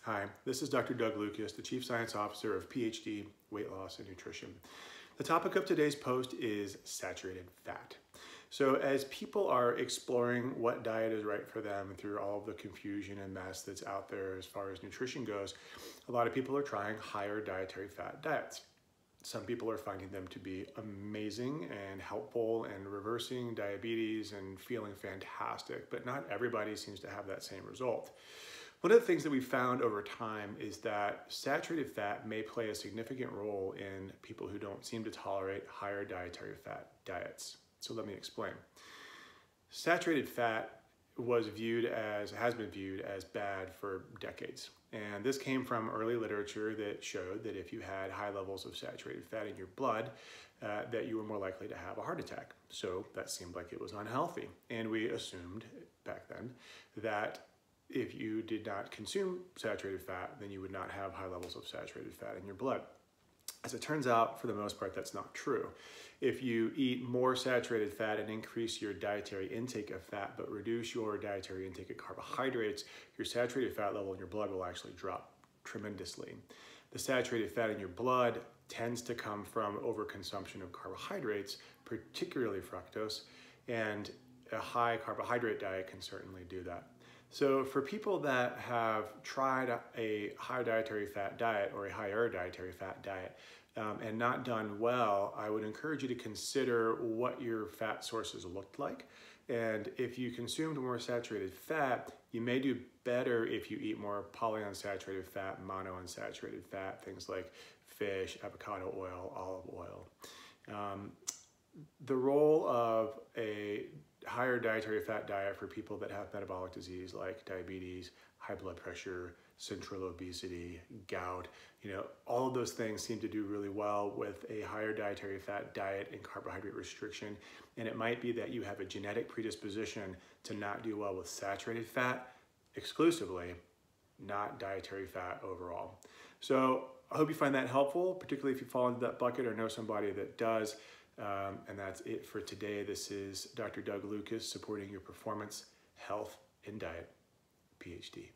Hi, this is Dr. Doug Lucas, the Chief Science Officer of PhD Weight Loss and Nutrition. The topic of today's post is saturated fat. So as people are exploring what diet is right for them through all of the confusion and mess that's out there as far as nutrition goes, a lot of people are trying higher dietary fat diets. Some people are finding them to be amazing and helpful and reversing diabetes and feeling fantastic, but not everybody seems to have that same result. One of the things that we found over time is that saturated fat may play a significant role in people who don't seem to tolerate higher dietary fat diets. So let me explain. Saturated fat has been viewed as bad for decades. And this came from early literature that showed that if you had high levels of saturated fat in your blood, that you were more likely to have a heart attack. So that seemed like it was unhealthy. And we assumed back then that if you did not consume saturated fat, then you would not have high levels of saturated fat in your blood. As it turns out, for the most part, that's not true. If you eat more saturated fat and increase your dietary intake of fat, but reduce your dietary intake of carbohydrates, your saturated fat level in your blood will actually drop tremendously. The saturated fat in your blood tends to come from overconsumption of carbohydrates, particularly fructose, and a high carbohydrate diet can certainly do that. So for people that have tried a high dietary fat diet or a higher dietary fat diet and not done well, I would encourage you to consider what your fat sources looked like. And if you consumed more saturated fat, you may do better if you eat more polyunsaturated fat, monounsaturated fat, things like fish, avocado oil, olive oil. The role of a higher dietary fat diet for people that have metabolic disease like diabetes, high blood pressure, central obesity, gout, all of those things seem to do really well with a higher dietary fat diet and carbohydrate restriction. And it might be that you have a genetic predisposition to not do well with saturated fat exclusively, not dietary fat overall. So I hope you find that helpful, particularly if you fall into that bucket or know somebody that does. And that's it for today. This is Dr. Doug Lucas supporting your performance, health, and diet, PhD.